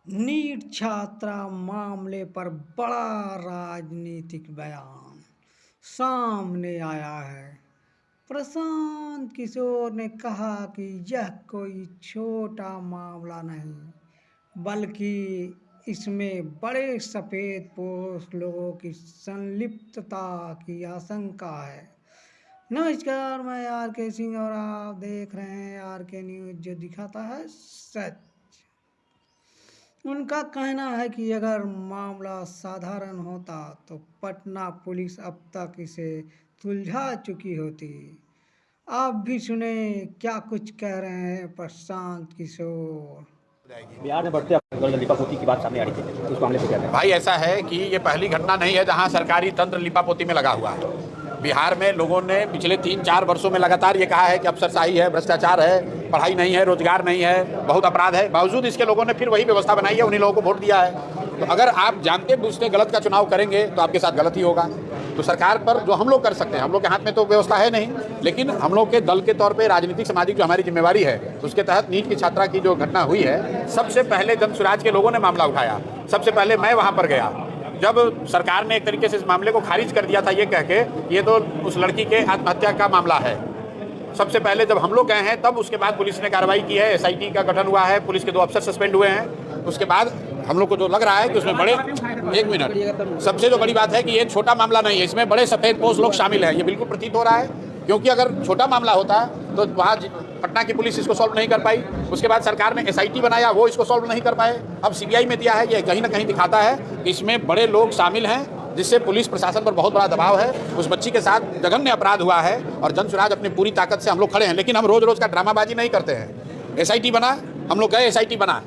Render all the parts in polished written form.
NEET छात्रा मामले पर बड़ा राजनीतिक बयान सामने आया है। प्रशांत किशोर ने कहा कि यह कोई छोटा मामला नहीं, बल्कि इसमें बड़े सफेदपोश लोगों की संलिप्तता की आशंका है। नमस्कार, मैं आर के सिंह और आप देख रहे हैं आर के न्यूज, जो दिखाता है सच। उनका कहना है कि अगर मामला साधारण होता तो पटना पुलिस अब तक इसे सुलझा चुकी होती। आप भी सुने क्या कुछ कह रहे हैं प्रशांत किशोर। बिहार में बढ़ते अपराध लिपापोती की बात सामने आ रही थी, उस मामले पे क्या कहें? भाई, ऐसा है कि ये पहली घटना नहीं है जहां सरकारी तंत्र लिपापोती में लगा हुआ है। बिहार में लोगों ने पिछले 3-4 वर्षों में लगातार ये कहा है कि अफसरशाही है, भ्रष्टाचार है, पढ़ाई नहीं है, रोजगार नहीं है, बहुत अपराध है। बावजूद इसके लोगों ने फिर वही व्यवस्था बनाई है, उन्हीं लोगों को वोट दिया है। तो अगर आप जानते बूझते गलत का चुनाव करेंगे तो आपके साथ गलत ही होगा। तो सरकार पर जो हम लोग कर सकते हैं, हम लोग के हाथ में तो व्यवस्था है नहीं, लेकिन हम लोग के दल के तौर पे राजनीतिक सामाजिक जो हमारी जिम्मेवारी है, उसके तहत नीट की छात्रा की जो घटना हुई है, सबसे पहले जन स्वराज के लोगों ने मामला उठाया। सबसे पहले मैं वहाँ पर गया जब सरकार ने एक तरीके से इस मामले को खारिज कर दिया था, ये कह के ये तो उस लड़की के आत्महत्या का मामला है। सबसे पहले जब हम लोग गए हैं, तब उसके बाद पुलिस ने कार्रवाई की है, SIT का गठन हुआ है, पुलिस के 2 अफसर सस्पेंड हुए हैं। उसके बाद हम लोग को जो लग रहा है कि उसमें बड़े, एक मिनट, सबसे जो बड़ी बात है कि ये छोटा मामला नहीं है, इसमें बड़े सफेदपोश लोग शामिल हैं, ये बिल्कुल प्रतीत हो रहा है। क्योंकि अगर छोटा मामला होता तो वहाँ पटना की पुलिस इसको सॉल्व नहीं कर पाई। उसके बाद सरकार ने SIT बनाया, वो इसको सॉल्व नहीं कर पाए, अब CBI में दिया है। ये कहीं ना कहीं दिखाता है कि इसमें बड़े लोग शामिल हैं, जिससे पुलिस प्रशासन पर बहुत बड़ा दबाव है। उस बच्ची के साथ जघन्य अपराध हुआ है और जन स्वराज अपनी पूरी ताकत से हम लोग खड़े हैं। लेकिन हम रोज रोज का ड्रामाबाजी नहीं करते हैं। SIT बना, हम लोग गए, SIT बना,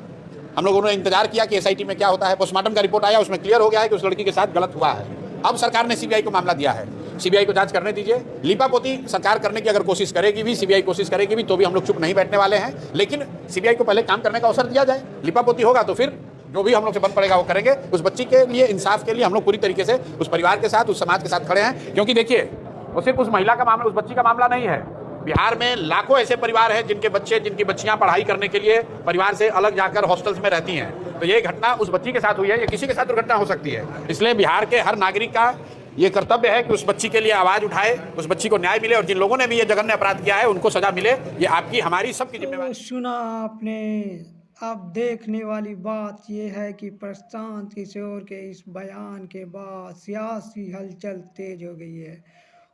हम लोगों ने इंतजार किया कि SIT में क्या होता है। पोस्टमार्टम का रिपोर्ट आया, उसमें क्लियर हो गया है कि उस लड़की के साथ गलत हुआ है। अब सरकार ने CBI को मामला दिया है, CBI को जांच करने दीजिए। लिपापोती सरकार करने की अगर कोशिश करेगी भी, CBI कोशिश करेगी भी, तो भी हम लोग चुप नहीं बैठने वाले हैं। लेकिन CBI को पहले काम करने का अवसर दिया जाए। लिपापोती होगा तो फिर जो भी हम लोग से बन पड़ेगा वो करेंगे। उस बच्ची के लिए, इंसाफ के लिए हम लोग पूरी तरीके से उस परिवार के साथ, उस समाज के साथ खड़े हैं। क्योंकि देखिए, वो सिर्फ उस महिला का मामला, उस बच्ची का मामला नहीं है। बिहार में लाखों ऐसे परिवार हैं जिनके बच्चे, जिनकी बच्चियां पढ़ाई करने के लिए परिवार से अलग जाकर हॉस्टल्स में रहती हैं। तो ये घटना उस बच्ची के साथ हुई है, ये किसी के साथ दुर्घटना हो सकती है। इसलिए बिहार के हर नागरिक का ये कर्तव्य है कि उस बच्ची के लिए आवाज उठाए, उस बच्ची को न्याय मिले, और जिन लोगों ने भी ये जघन्य अपराध किया है उनको सजा मिले। ये आपकी, हमारी, सबकी जिम्मेवारी। सुना आपने। अब देखने वाली बात यह है कि प्रशांत किशोर के इस बयान के बाद सियासी हलचल तेज हो गई है।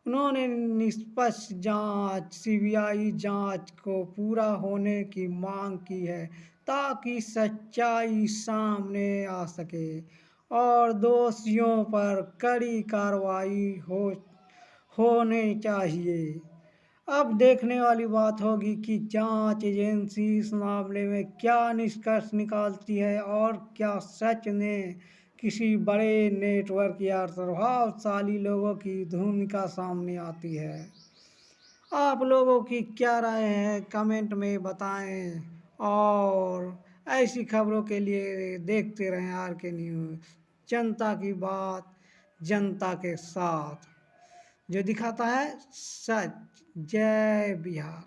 उन्होंने निष्पक्ष जांच, CBI जांच को पूरा होने की मांग की है, ताकि सच्चाई सामने आ सके और दोषियों पर कड़ी कार्रवाई होने चाहिए। अब देखने वाली बात होगी कि जांच एजेंसी इस मामले में क्या निष्कर्ष निकालती है, और क्या सच में किसी बड़े नेटवर्क या प्रभावशाली लोगों की भूमिका सामने आती है। आप लोगों की क्या राय है, कमेंट में बताएं। और ऐसी खबरों के लिए देखते रहें RK न्यूज़, जनता की बात जनता के साथ, जो दिखाता है सच। जय बिहार।